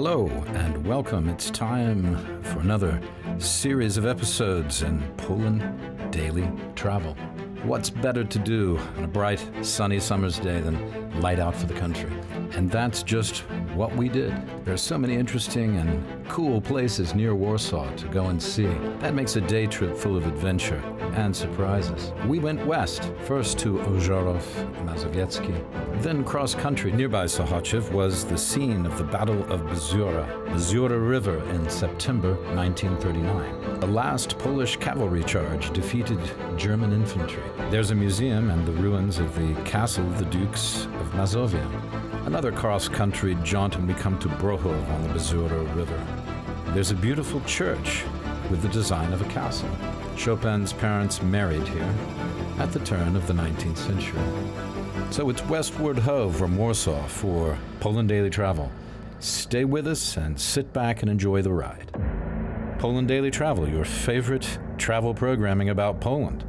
Hello and welcome. It's time for another series of episodes in Poland Daily Travel. What's better to do on a bright, sunny summer's day than light out for the country? And that's just what we did. There are so many interesting and cool places near Warsaw to go and see. That makes a day trip full of adventure and surprises. We went west, first to Ożarów Mazowiecki, then cross-country. Nearby Sochaczew was the scene of the Battle of Mazura River in September 1939. The last Polish cavalry charge defeated German infantry. There's a museum and the ruins of the castle of the Dukes of Mazovia. Another cross-country jaunt and we come to Brochów on the Mazura River. There's a beautiful church with the design of a castle. Chopin's parents married here at the turn of the 19th century. So it's westward ho from Warsaw for Poland Daily Travel. Stay with us and sit back and enjoy the ride. Poland Daily Travel, your favorite travel programming about Poland.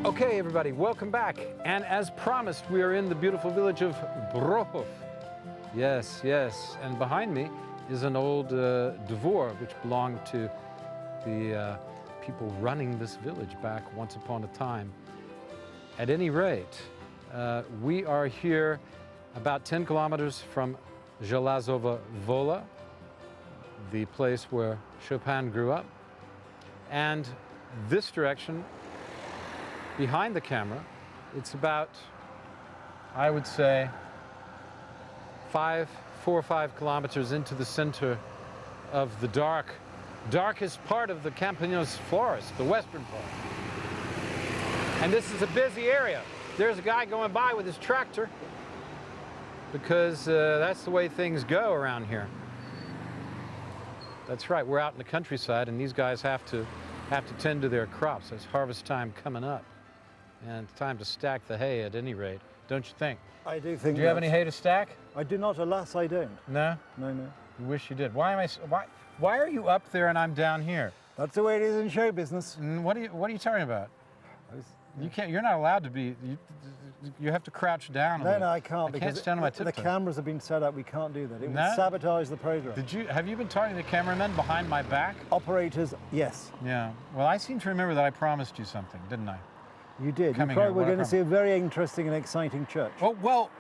Okay, everybody, welcome back. And as promised, we are in the beautiful village of Brochów. Yes, yes. And behind me is an old dvor, which belonged to the people running this village back once upon a time. At any rate, we are here about 10 kilometers from Żelazowa Wola, the place where Chopin grew up. And this direction, behind the camera, it's about, I would say, 4 or 5 kilometers into the center of the darkest part of the Campinos forest, the western part. And this is a busy area. There's a guy going by with his tractor because that's the way things go around here. That's right, we're out in the countryside and these guys have to tend to their crops. It's harvest time coming up. And it's time to stack the hay at any rate, don't you think? I do think. Do you have any hay to stack? I do not, alas I don't. No? No, no. You wish you did. Why are you up there and I'm down here? That's the way it is in show business. What are you talking about? You can't, you're not allowed to be, you have to crouch down. No, I can't. I can't stand on my tiptoes. The cameras have been set up, we can't do that. It No? would sabotage the program. Have you been talking to the cameramen behind my back? Operators, yes. Yeah. Well, I seem to remember that I promised you something, didn't I? You did. Coming You here, probably were going to see a very interesting and exciting church. Oh, well,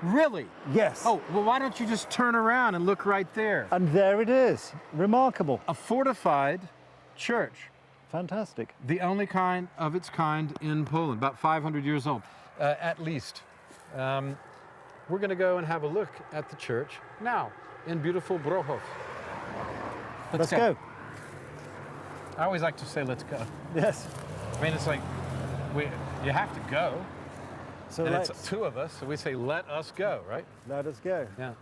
really? Yes. Oh, well, why don't you just turn around and look right there? And there it is. Remarkable. A fortified church. Fantastic. The only kind of its kind in Poland, about 500 years old, at least. We're going to go and have a look at the church now in beautiful Brochów. Let's go. I always like to say, let's go. Yes. I mean, it's like, you have to go. So and it's two of us, so we say, let us go, right? Let us go. Yeah.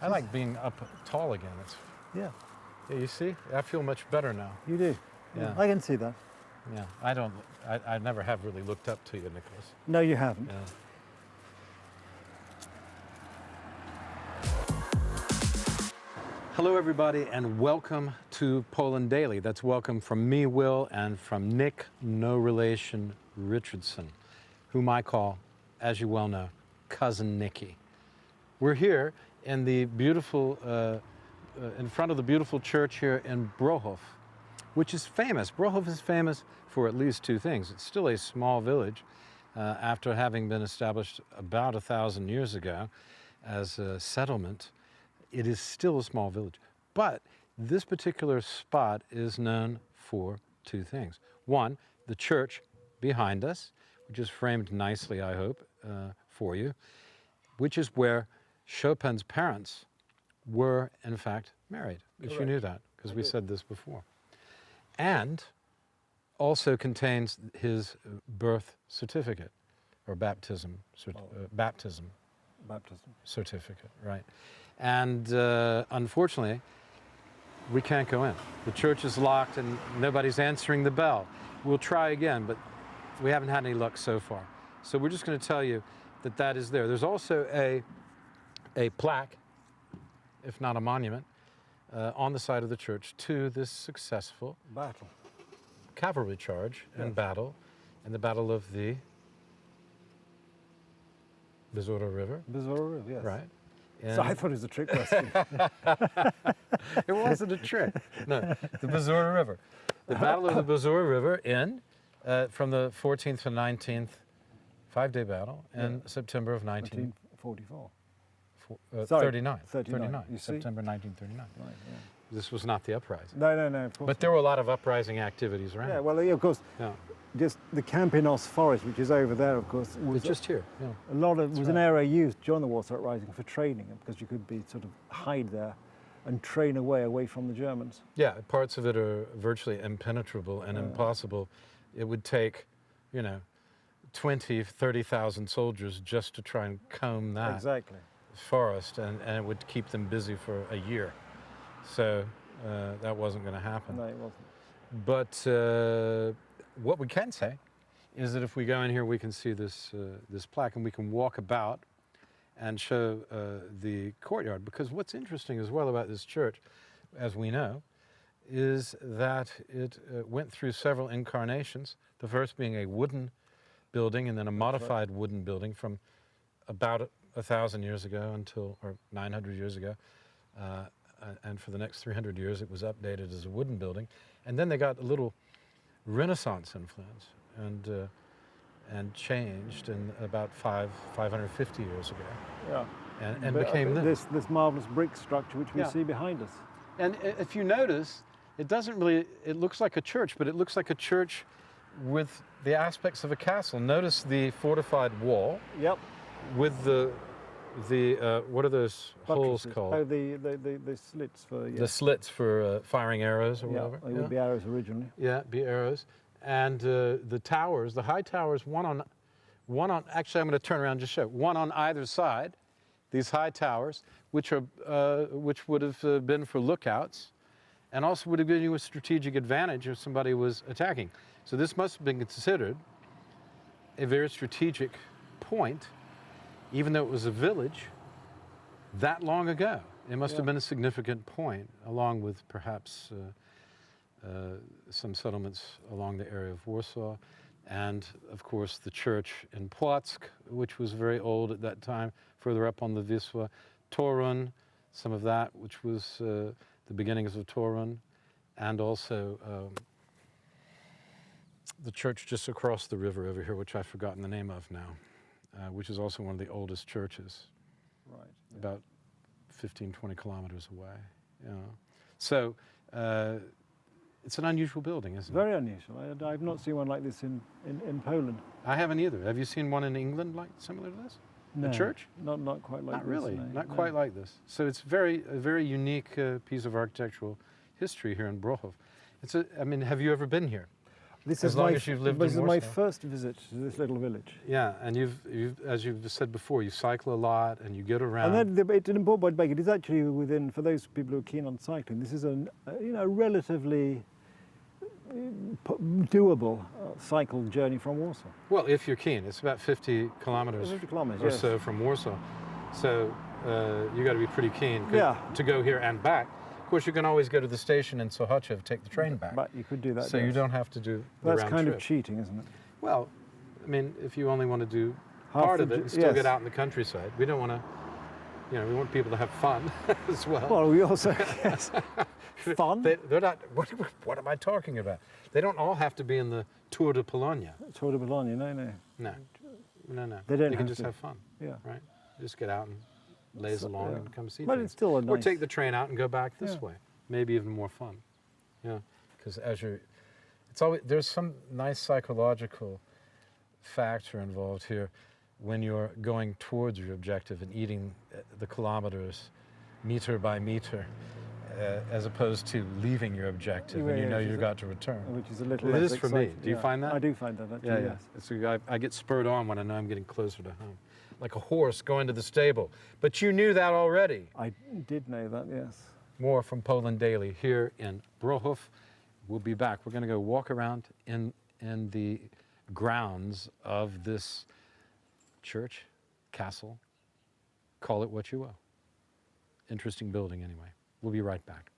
I like being up tall again. Yeah. Yeah, you see? I feel much better now. You do. Yeah. I can see that. Yeah, I never have really looked up to you, Nicholas. No, you haven't. Yeah. Hello, everybody, and welcome to Poland Daily. That's welcome from me, Will, and from Nick, no relation, Richardson, whom I call, as you well know, Cousin Nicky. We're here in the beautiful, in front of the beautiful church here in Brochów, which is famous. Brochów is famous for at least two things. It's still a small village after having been established about 1,000 years ago as a settlement. It is still a small village, but this particular spot is known for two things. One, the church behind us, which is framed nicely, I hope, for you, which is where Chopin's parents were, in fact, married. Because you knew that, because we said this before. And also contains his birth certificate, or baptism Baptism. certificate, right? And unfortunately, we can't go in. The church is locked and nobody's answering the bell. We'll try again, but we haven't had any luck so far. So we're just going to tell you that that is there. There's also a plaque, if not a monument, on the side of the church to this successful Battle. cavalry charge and Yes. battle, and the Battle of the Mazowsze River, Mazovia, yes. right? So I thought it was a trick question. It wasn't a trick. No, the Mazowsze River. The Battle of the Mazowsze River from the 14th to 19th, 5-day battle in September of 1944. 39. 39. You see? September 1939. Right, yeah. This was not the uprising. No, of course. But there were a lot of uprising activities around. Yeah, well, of course, Yeah. just the Campinos Forest, which is over there, of course, was It's just here. Yeah. was an area used during the Warsaw Uprising for training, because you could be sort of hide there and train away from the Germans. Yeah, parts of it are virtually impenetrable and impossible. It would take, 20, 30,000 soldiers just to try and comb that Exactly. forest, and it would keep them busy for a year. So that wasn't going to happen. No, it wasn't. But what we can say is that if we go in here, we can see this plaque, and we can walk about and show the courtyard. Because what's interesting as well about this church, as we know, is that it went through several incarnations, the first being a wooden building and then a modified wooden building from about 1,000 years ago or 900 years ago. And for the next 300 years, it was updated as a wooden building. And then they got a little Renaissance influence and changed in about 550 years ago. Yeah. And But, became this. This marvelous brick structure which we Yeah. see behind us. And if you notice, it looks like a church, but it looks like a church with the aspects of a castle. Notice the fortified wall Yep. with the what are those holes Buttresses. called? Oh, the slits for, yeah. The slits for firing arrows or Yeah, whatever. they would be arrows originally. Yeah, be arrows. And the towers, the high towers, one on, actually I'm going to turn around and just show, one on either side, these high towers, which would have been for lookouts, and also would have given you a strategic advantage if somebody was attacking. So this must have been considered a very strategic point, even though it was a village that long ago. It must have been a significant point, along with perhaps some settlements along the area of Warsaw, and of course the church in Płock, which was very old at that time, further up on the Wisła, Torun, some of that, which was the beginnings of Torun, and also the church just across the river over here, which I've forgotten the name of now, which is also one of the oldest churches, Right. about 15, 20 kilometers away. You know. So it's an unusual building, isn't it? Very unusual. I've not seen one like this in Poland. I haven't either. Have you seen one in England like similar to this? No, A church? Not quite like Not this. really. no, Not no. quite like this. So it's a very unique piece of architectural history here in Brochów. Have you ever been here? This As is long my, as you've lived this in is my Warsaw. first visit to this little village. Yeah, and you've as you've said before, you cycle a lot and you get around. And then it's an important point to make. It is actually within, for those people who are keen on cycling, this is a relatively doable cycle journey from Warsaw. Well, if you're keen, it's about 50 kilometers 50 kilometers, or yes. so from Warsaw. So you got to be pretty keen Yeah. to go here and back. Of course, you can always go to the station in Sochaczew, take the train back. But you could do that. So you yes. don't have to do the That's round kind trip. of cheating, isn't it? Well, I mean, if you only want to do Half part the of it ju- and still yes. get out in the countryside, we don't want to, we want people to have fun as well. Well, we also fun. They're not, what am I talking about? They don't all have to be in the Tour de Pologne. Tour de Bologna, no. No. They don't You can have just to. have fun, Yeah. right? Just get out and laze So, along yeah. and come see But things. it's still a Or nice. take the train out and go back this Yeah. way. Maybe even more fun. Yeah, because it's always, there's some nice psychological factor involved here when you're going towards your objective and eating the kilometers meter by meter. as opposed to leaving your objective when you know you've got to return. Which is a little It less is for me. exciting. Do you find that? I do find that actually, Yeah, yes. yeah. I get spurred on when I know I'm getting closer to home, like a horse going to the stable. But you knew that already. I did know that, yes. More from Poland Daily here in Brochów. We'll be back. We're going to go walk around in the grounds of this church, castle, call it what you will. Interesting building anyway. We'll be right back.